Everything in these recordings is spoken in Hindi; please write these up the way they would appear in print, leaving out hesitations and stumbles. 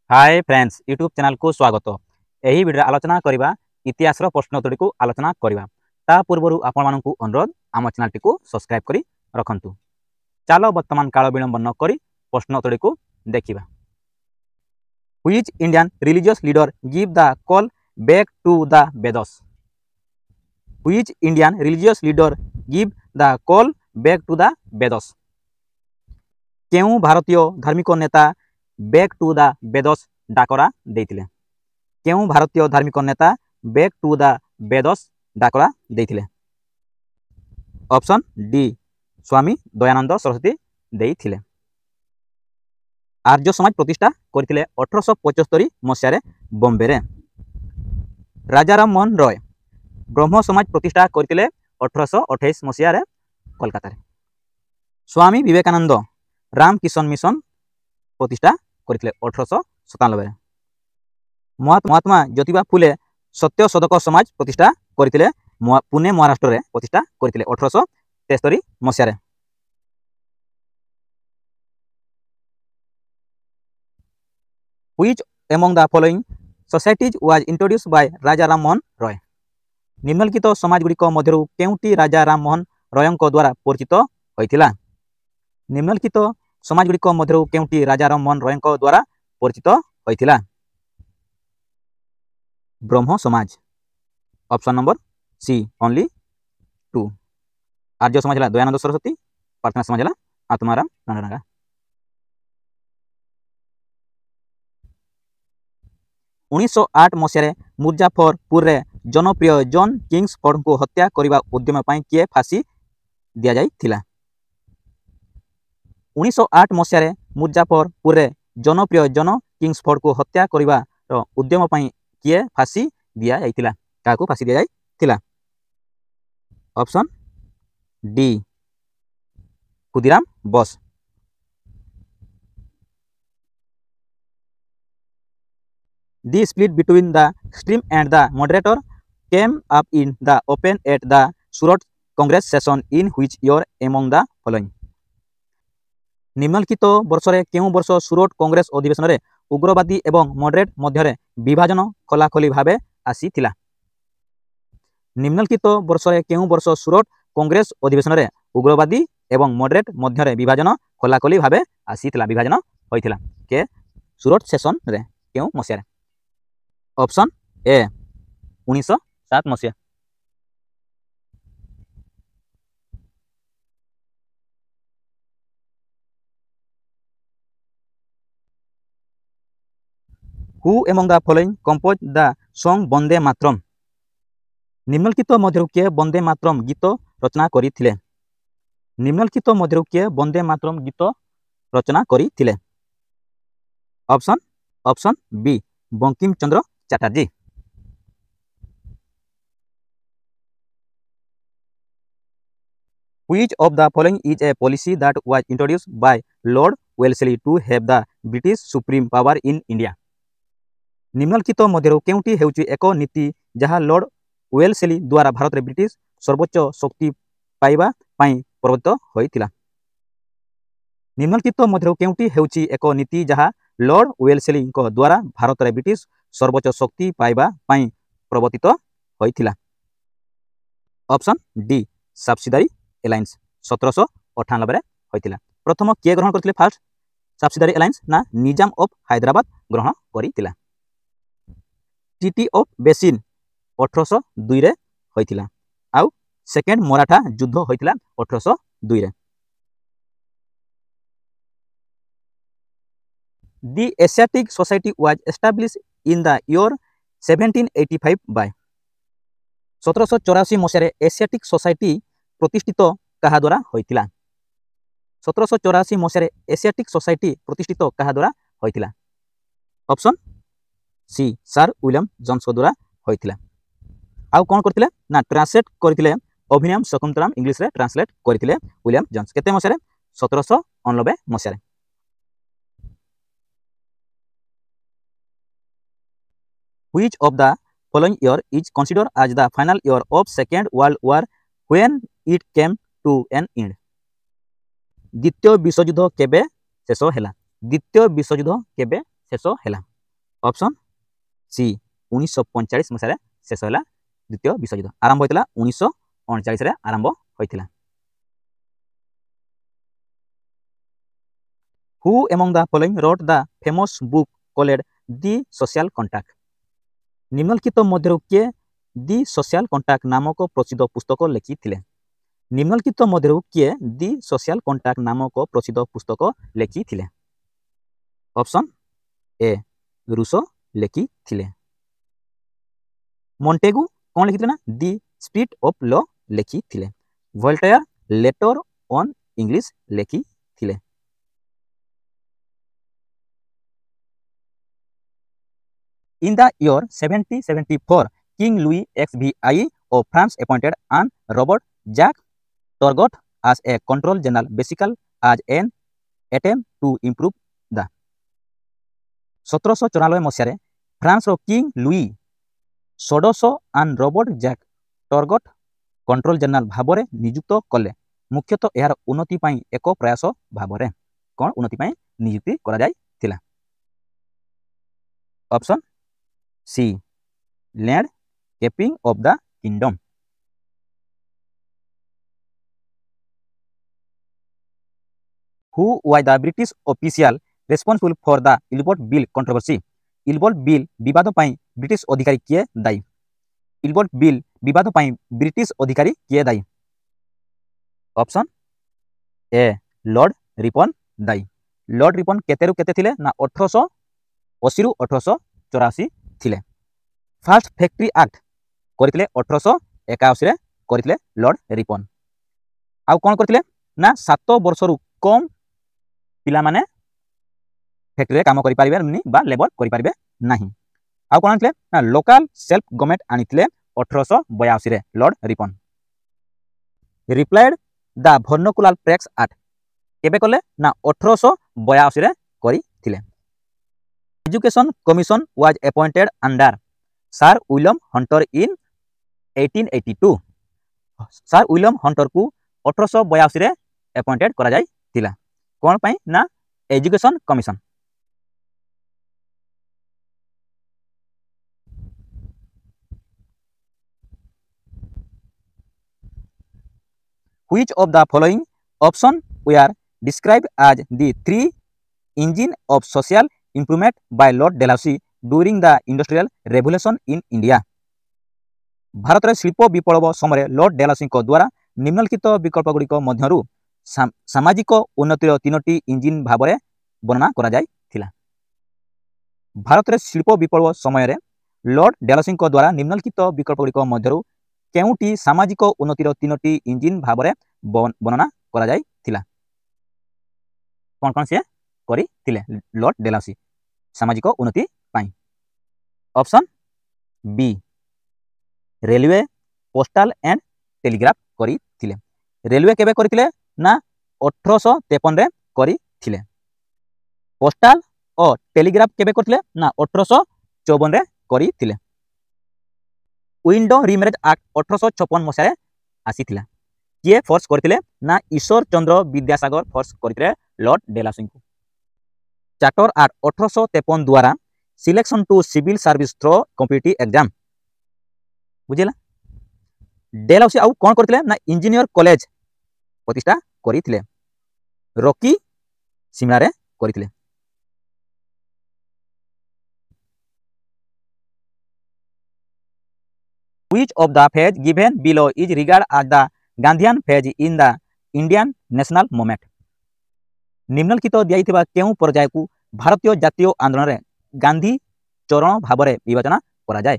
हाय फ्रेंड्स यूट्यूब चैनल को स्वागत। यही वीडियो आलोचना करवा इतिहास प्रश्नोत्तरी को आलोचना करवा ता पूर्व आपण मानू अनुरोध आम चैनल टी सब्सक्राइब करी रखंतु। चलो वर्तमान काल विलंब न करी प्रश्नोत्तरी को देखिबा। Which Indian religious leader give the call back to the Vedas? Which Indian religious leader give the call back to the Vedas? केउ भारतीय धार्मिक नेता बैक टू द वेदस डाकरा देथिले? केउ भारतीय धार्मिक नेता बैक टू द वेदस डाकरा देथिले? ऑप्शन डी स्वामी दयानंद सरस्वती देथिले। आर्य समाज प्रतिष्ठा करथिले 1875 मसिया बॉम्बे रे। राजाराम मोहन रॉय ब्रह्म समाज प्रतिष्ठा करथिले 1828 मसिया रे कोलकाता रे। स्वामी विवेकानंद रामकिशन मिशन प्रतिष्ठा करथिले 1897 रे। महात्मा ज्योतिबा फुले सत्य सदक समाज प्रतिष्ठा करथिले पुणे महाराष्ट्र रे प्रतिष्ठा करथिले 1873 मसिया रे। Which among the following societies was introduced by राजा राम मोहन रॉय? निम्नलिखित समाज गुड़िक मध्यरु केउटी राजा राम मोहन रॉयଙ୍କ द्वारा परिचित होइथिला? निम्नलिखित समाज गुड़िक मध्यरु केउटी राजा राम मोहन रॉयଙ୍କ द्वारा परिचित होइथिला? Brahmo Samaj. Option number C only 2। Arya Samaj है दयानंद सरस्वती, प्रार्थना समाज है आत्माराम राणानागा। उन्नीस 8 मसीह मुजाफरपुर रे जनप्रिय जॉन किंग्सफोर्ड को हत्या करने उद्यम किए फांसी दि जाइथिला? 1908 मसीह मुजाफरपुर रे जनप्रिय जॉन किंग्सफोर्ड को हत्या करने उद्यम किए फांसी दि जाइथिला? काको फांसी दि जाइथिला? Option D Khudiram Bose. The split between the extreme and the moderator came up in the open at the Surat Congress session in which year among the following? निम्नलिखित वर्ष रे केउ वर्ष सुरत कांग्रेस अधिवेशन रे उग्रवादी एवं मॉडरेट मध्य विभाजन खलाखली भावे आसीथिला? निम्नलिखित वर्ष रे केउ वर्ष सुरत कांग्रेस अधिवेशन रे उग्रवादी एवं मॉडरेट मध्य विभाजन खलाखली भावे आसीथिला विभाजन होइथिला के सुरत सेशन रे केउ मसिया? ऑप्शन ए 1907 मसीहा। Who among the following composed the song Vande Mataram? निम्नलिखित मध्यरु के वंदे मातरम गीत रचना करिथिले? निम्नलिखित मध्यरु के वंदे मातरम गीत रचना करिथिले? Option B Bankim Chandra Chatterjee. Which of the following is a policy that was introduced by Lord Wellesley to have the British supreme power in India? निम्नलिखित मध्यरु केउटी हेउची एक नीति जहाँ लॉर्ड वेल्सली द्वारा भारत रे ब्रिटिश सर्वोच्च शक्ति पाइबा पई प्रवर्तित होइथिला? निम्नलिखित मध्यरु केउटी हेउची एक नीति जहाँ लॉर्ड वेल्सली द्वारा भारत रे ब्रिटिश सर्वोच्च शक्ति पाइबा पई प्रवर्तित होइथिला? ऑप्शन डी सब्सिडारी एलायंस 1798 रे होइथिला। प्रथम के ग्रहण करथिले फर्स्ट सब्सिडारी एलायंस ना निजाम ऑफ हैदराबाद ग्रहण करिथिला। ट्रीटी ऑफ बेसिन 1802 रे होइथिला। आउ सेकेंड मराठा युद्ध होइथिला 1802 रे। The Asiatic Society was established in the year 1785 by 1784 Masih Asiatic society प्रतिष्ठित कहा द्वारा होइथिला? 1784 मसीह एशियाटिक सोसाइटी प्रतिष्ठित कहा द्वारा होइथिला? Option C sir William Jones द्वारा होइथिला। आउ कोन करथिले ना ट्रांसलेट करथिले अभिनव शकुंतलम इंग्लिश रे ट्रांसलेट करथिले विलियम जोन्स केते मसीह 1789 मसीह। Which of the following year is considered as the final year of Second World War when it came to an end? द्वितीय विश्वयुद्ध केबे शेष हैला? द्वितीय विश्वयुद्ध केबे शेष हैला? ऑप्शन सी 1945 मसीह शेष होला द्वितीय विश्वयुद्ध आरंभ होता 1939 आरंभ होता। Who among the following wrote the famous book called the social contract निम्नलिखित मध्यरु किए दी सोशल कॉन्ट्रैक्ट नामक प्रसिद्ध पुस्तक लिखिथिले निम्नलिखित मध्यरु किए दी सोशल कॉन्ट्रैक्ट नामक प्रसिद्ध पुस्तक लिखिथिले ऑप्शन ए रूसो लिखिथिले मोंटेगु कौन लिखिथिले ना दी स्पिरिट ऑफ लॉ लिखिथिले वोल्टेयर लेटर ऑन इंग्लिश लिखिथिले In the year 1774, King Louis XVI of France appointed Anne Robert Jacques Turgot as a control general, basically as an attempt to improve the 1794 Masih France king Louis षोडश आन रॉबर्ट जैक टर्गट कंट्रोल जनरल भाव में नियुक्त कले मुख्यतः यार उन्नति पाई एक प्रयास भाव में कौन उन्नति पाई नियुक्ति करा जाय थिला option C land keeping of the kingdom who was the British official responsible for the Ilbert bill controversy Ilbert bill विवाद पाई ब्रिटिश अधिकारी किए दायी इल्बर्ट बिल विवाद पाई ब्रिटिश अधिकारी किए दायी ऑप्शन ए लॉर्ड रिपन दायी लॉर्ड रिपन केतेरु केते थिले ना 1880 रु 1884 थिले फास्ट फैक्ट्री एक्ट करथिले 1881 रे करथिले लॉर्ड रिपन आउ कोन करथिले ना 7 वर्ष रु कम पिला माने फैक्ट्री रे काम करि पारिबे नि बा लेबर करि पारिबे नाही आउ कोन थिले ना लोकल सेल्फ गवर्नमेंट आनिथिले 1882 रे Lord Ripon repealed the vernacular tax act केबे कले ना 1882 रे करिथिले education commission was appointed under sir William Hunter in 1882 sir William Hunter को 1882 रे अपॉइंटेड करा जाय थिला कोन पई ना education commission Which of the following option were described as the three engine of social improvement by Lord Dalhousie during the Industrial Revolution in India? Bharat रे शिल्प विप्लव समय लॉर्ड डेलासी द्वारा निम्नलिखित विकल्प गुड़िक मध्यरु सामाजिक उन्नतिर तीनोटी इंजिन भाव में वर्णना करा जाय थिला भारत रे शिल्प विप्लव समय लॉर्ड डेलासी द्वारा निम्नलिखित विकल्प गुड़िक मध्यरु केउटी सामाजिक उन्नतिर तीनोटी इंजिन भाव में वर्णना करा जाय थिला कौन कौन से करी थिले लॉर्ड डेलासी सामाजिक उन्नति पाई option B railway postal and telegraph करी थिले रेलवे केबे करी थिले ना 1853 रे करी थिले पोस्टल और टेलीग्राफ केबे करी थिले ना 1854 रे करी थिले विंडो रिमैरेज एक्ट 1856 मसीह आसीथिला किए फोर्स करथिले ना ईश्वर चंद्र विद्यासागर फोर्स करथिले लॉर्ड डेलासी को चार्टर एक्ट 1853 द्वारा selection to civil service through competitive exam बुझिला डेलासी आउ कोन करथिले ना इंजीनियर कॉलेज प्रतिष्ठा करथिले रॉकी सिमला रे करथिले Which of the phase given below is regarded as the Gandhian phase in the Indian national movement? निम्नलिखित दिया केउ पर्याय को भारतीय जातीय आंदोलन रे गांधी चरण भाव में विवेचना करा जाय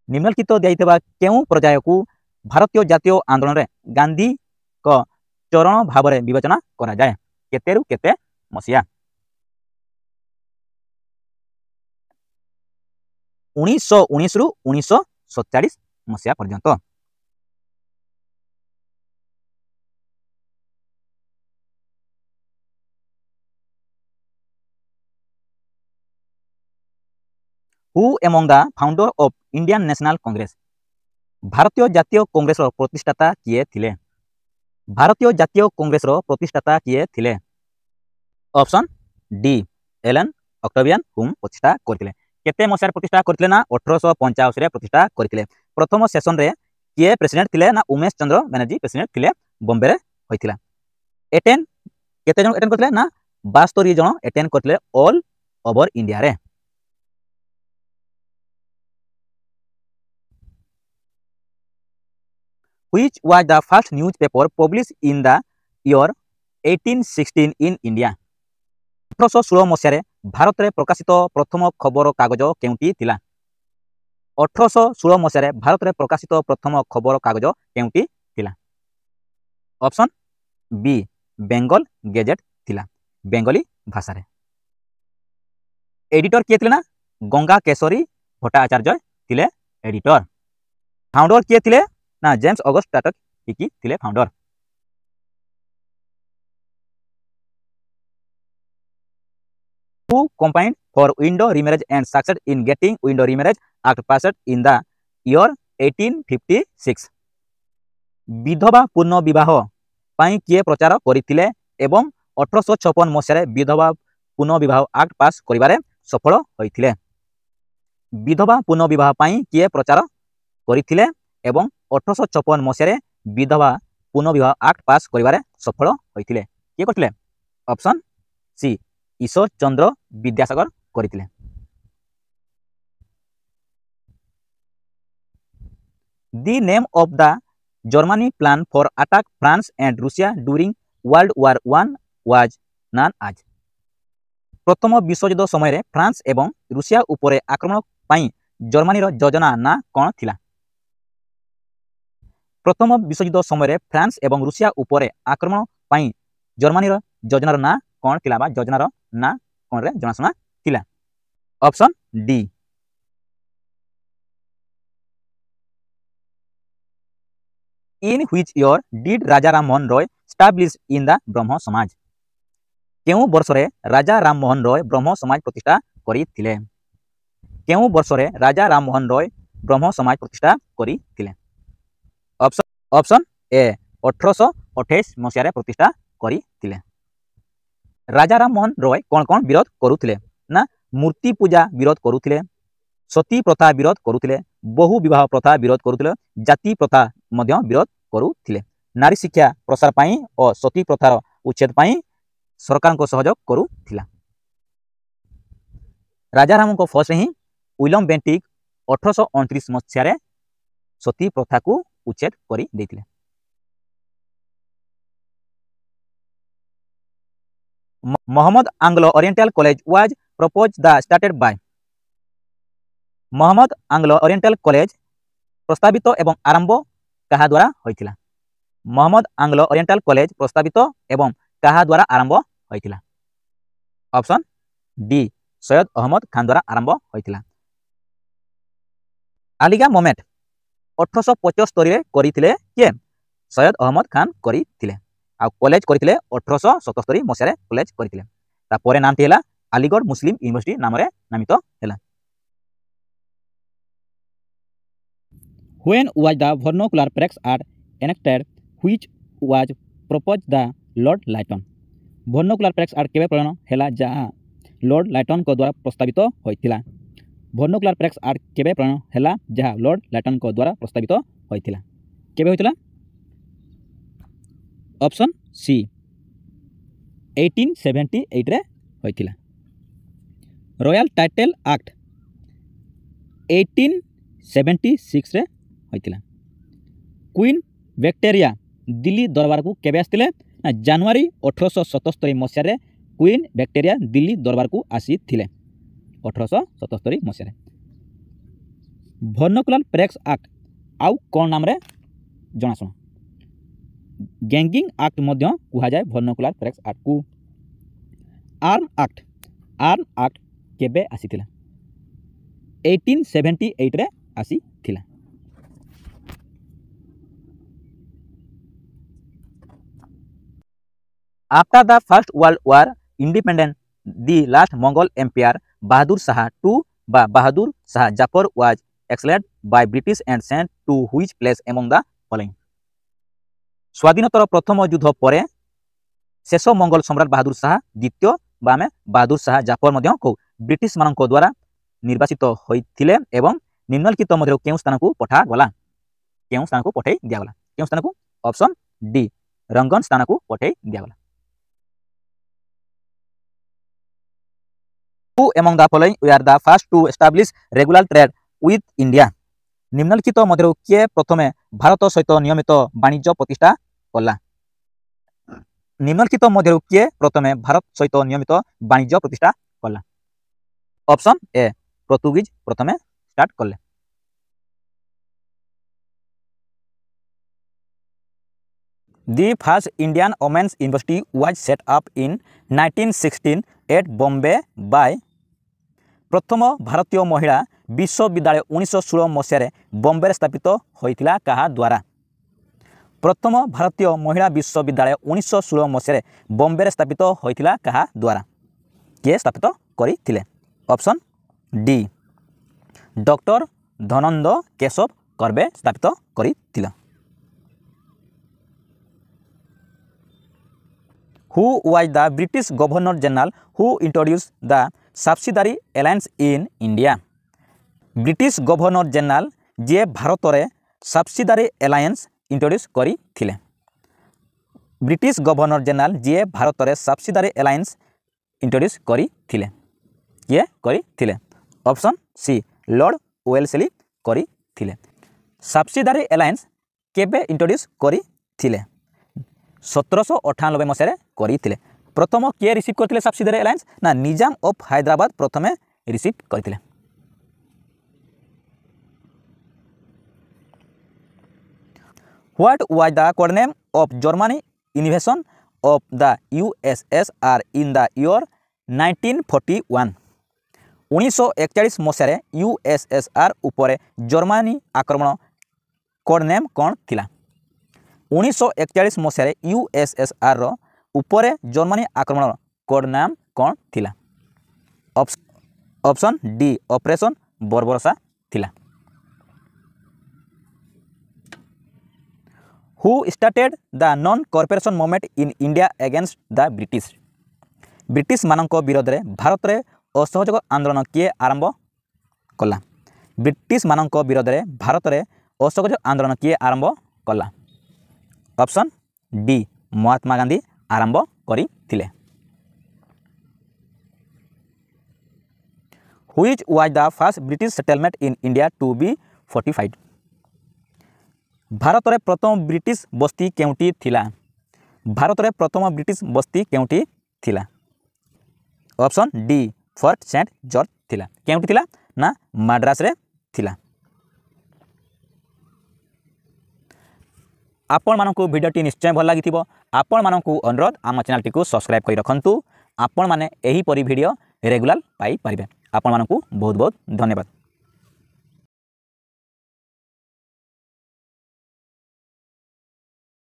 निम्नलिखित दिया केउ पर्याय को भारतीय जातीय आंदोलन रे गांधी को चरण भाव में विवेचना करा जाय केतेरु केते मसिया 1919 रु 1947 मसीहा पर्यंत who among the founder of Indian national Congress भारतीय जातीय कांग्रेस रो प्रतिष्ठाता किए थिले भारतीय जातीय कांग्रेस रो प्रतिष्ठाता किए थिले ऑप्शन डी एलन ଅକ୍ଟାଭିଆନ୍ ହୁମ୍ ପ୍ରତିଷ୍ଠା କରିଥିଲେ। କେତେ ମସିହାରେ ପ୍ରତିଷ୍ଠା କରିଥିଲେ ନା 1885 ରେ ପ୍ରତିଷ୍ଠା କରିଥିଲେ। ପ୍ରଥମ ସେସନରେ କିଏ ପ୍ରେସିଡେଣ୍ଟ ଥିଲେ ନା ଉମେଶ ଚନ୍ଦ୍ର ବାନାର୍ଜୀ ପ୍ରେସିଡେଣ୍ଟ ଥିଲେ, ବମ୍ବେରେ ହୋଇଥିଲା। ଏଟେଣ୍ଡ କେତେ ଜଣ ଏଟେଣ୍ଡ କରିଥିଲେ ନା 72 ଜଣ ଏଟେଣ୍ଡ କରିଥିଲେ ଅଲ୍ ଓଭର ଇଣ୍ଡିଆରେ। Which was the first newspaper published in the year 1816 in India? 1816 ମସିହାରେ ଭାରତରେ ପ୍ରକାଶିତ ପ୍ରଥମ ଖବର କାଗଜ କେଉଁଟି ଥିଲା? 1816 ମସିହାରେ ଭାରତରେ ପ୍ରକାଶିତ ପ୍ରଥମ ଖବର କାଗଜ କେଉଁଟି ଥିଲା? ଅପସନ୍ ବି ବେଙ୍ଗଲ ଗେଜେଟ୍ ଥିଲା, ବେଙ୍ଗଲୀ ଭାଷାରେ। ଏଡିଟର କିଏ ଥିଲେ ନା ଗଙ୍ଗା କେଶରୀ ଭଟ୍ଟାଚାର୍ଯ୍ୟ ଥିଲେ ଏଡିଟର। फाउंडर किए थे ना जेम्स ऑगस्ट टाटक हिकी थे founder. Who campaigned for window remarriage and succeeded in getting window remarriage act passed in the year 1856? विधवा पूर्ण विवाह पाई किए प्रचार करथिले एवं 1856 मसीह विधवा पूर्ण विवाह आक्ट पास करिबारे सफल होइथिले। विधवा पूर्ण विवाह पाई किए प्रचार करथिले एवं 1856 मसीह विधवा पूर्ण विवाह आक्ट पास करिबारे सफल होइथिले। किए करथिले? ऑप्शन सी ईश्वर चंद्र विद्यासागर करथिले। The name of the Germany plan for attack France and Russia during World War I was known as? प्रथम विश्वयुद्ध समय फ्रांस एवं रूसिया उपरे आक्रमण पाई जर्मनी योजना ना कौन थिला? प्रथम विश्वयुद्ध समय फ्रांस एवं रूसिया उपरे आक्रमण पाई जर्मनी योजनार ना कौन थिला बा योजनार ना कौन रे जनाशुना थिला? Option D. In which year did Raja Ram Mohan Roy establish in the ब्रह्म समाज? केउ वर्ष रे राजा राम मोहन रॉय ब्रह्म समाज प्रतिष्ठा करिथिले? केउ वर्ष रे राजा राम मोहन रॉय ब्रह्म समाज प्रतिष्ठा करिथिले? ऑप्शन ए 1828 मसीह प्रतिष्ठा करिथिले। राजा राम मोहन रॉय कौन कौन विरोध करुथिले ना मूर्ति पूजा विरोध करुथिले, सती प्रथा विरोध करुथिले, बहु विवाह प्रथा विरोध करुथिले, जाति प्रथा मध्य विरोध करुथिले, नारी शिक्षा प्रसार पाई और सती प्रथार उच्छेद पाई सरकार को सहयोग करुथिला। राजा राम को फर्स्ट ही विलियम बेंटिक 1829 मसीह सती प्रथा को उच्छेद कर देथिले। Mohammed Anglo Oriental college was proposed the started by? Mohammed Anglo Oriental college प्रस्तावित एवं आरंभ कहा द्वारा होइथिला? मोहम्मद आंग्लो ओरिएंटल कॉलेज प्रस्तावित एवं कहा द्वारा आरंभ होइथिला? ऑप्शन डी सैयद अहमद खान द्वारा आरंभ होइथिला। आलिगा मोमेंट 1875 रे करिथिले के सैयद अहमद खान करिथिले आ कॉलेज करिथिले 1877 मसिया कॉलेज करिथिले। ता परे नामटी हैला अलीगढ़ मुस्लिम यूनिवर्सिटी नाम रे नामित हैला। When was the vernacular Prax Act enacted which was proposed the Lord Lytton? vernacular Prax Act केबे प्रणायन हैला जहा लॉर्ड लाइटन को द्वारा प्रस्तावित होइथिला? vernacular Prax Act केबे प्रणायन हैला जहा लॉर्ड लाइटन को द्वारा प्रस्तावित होइथिला? केबे होइथिला? ऑप्शन सी 1878 रे होइथिला। रॉयल टाइटल एक्ट 1876 रे होइथिला। क्वीन विक्टोरिया दिल्ली दरबार को केबे आस्तिले ना जनवरी 1877 मसिया रे क्वीन विक्टोरिया दिल्ली दरबार को आसीथिले 1877 मसिया रे। vernacular Prax Act आउ कोन नाम रे जणासुना? गैंगिंग एक्ट मध्य कुहा जाय vernacular Prax Act को। आर्म एक्ट केबे आसीथिला? 1878 रे आसीथिला। After the First World War independence, the last Mongol Emperor Bahadur Shah II by Bahadur Shah Jafar was expelled by British and sent to which place among the following? स्वाधीनतर प्रथम युद्ध पर शेष मंगल सम्राट बहादुर शाह द्वितीय बा बाहादुर शाह जाफर मध्य को ब्रिटिश मानक द्वारा निर्वाचित होइथिले एवं निम्नलिखित मध्य केउं स्थान को पठा गला केउं स्थान को पठै दिया गला केउं स्थान को ऑप्शन डी रंगन स्थान को पठै दिया गला Who among the following were the first to establish regular trade with India निम्नलिखित मध्य किए प्रथमे भारत सहित नियमित वाणिज्य प्रतिष्ठा कला निम्नलिखित मध्य किए प्रथमे भारत सहित नियमित वाणिज्य प्रतिष्ठा कला ऑप्शन ए पोर्तुगीज प्रथमे स्टार्ट कले The first Indian Women's University was set up in 1916 at Bombay by प्रथम भारतीय महिला विश्वविद्यालय 1916 मसीह बॉम्बे स्थापित होइथिला कहा द्वारा प्रथम भारतीय महिला विश्वविद्यालय 1916 मसीह बॉम्बे स्थापित होइथिला कहा द्वारा किए स्थापित करिथिले ऑप्शन डी डॉक्टर धनंद केशव कर्वे स्थापित करिथिला Who was the British Governor General who introduced the subsidiary alliance in India? British Governor General जे भारत में subsidiary alliance introduce करी थिले British Governor General जे भारत में subsidiary alliance introduce करी थिले ये करी थिले ऑप्शन सी लॉर्ड वेल्लेस्ली करी थिले subsidiary alliance केबे introduce करी थिले 1798 मसीह करिथिले प्रथम किए रिसीव करथिले सब्सिडियरी अलायंस ना निजाम ऑफ हैदराबाद प्रथमे रिसीव करथिले what was the code name of Germany इन्वेशन of the USSR in the year 1941 1941 Masih USSR उपरे जर्मनी आक्रमण कोड नेम कोन थिला 1941 मसीह यूएसएसआर रो उपरे जर्मनी आक्रमण कोड नाम कौन थिला ऑप्शन डी ऑपरेशन बर्बरोसा थिला who started the non corporation movement in India against the British British मानक विरोध रे भारत रे असहयोग आंदोलन किए आरंभ कला ब्रिटिश मानक विरोध रे भारत रे असहयोग आंदोलन किए आरंभ कला ऑप्शन डी महात्मा गांधी आरंभ करिथिले which was the first British settlement in India to be fortified Bharat रे प्रथम ब्रिटिश बस्ती केउटी थिला भारत रे प्रथम ब्रिटिश बस्ती केउटी थिला option D Fort Saint George थिला केउटी थिला ना मद्रास रे थिला आपण मानकु भिडियोटी निश्चय भल लगी आपण मानकु अनुरोध आम चैनल टी सब्सक्राइब कर रखंतु आपण माने एही परी भिडियो रेगुलर पाई परिबे आपण मानकु बहुत बहुत धन्यवाद।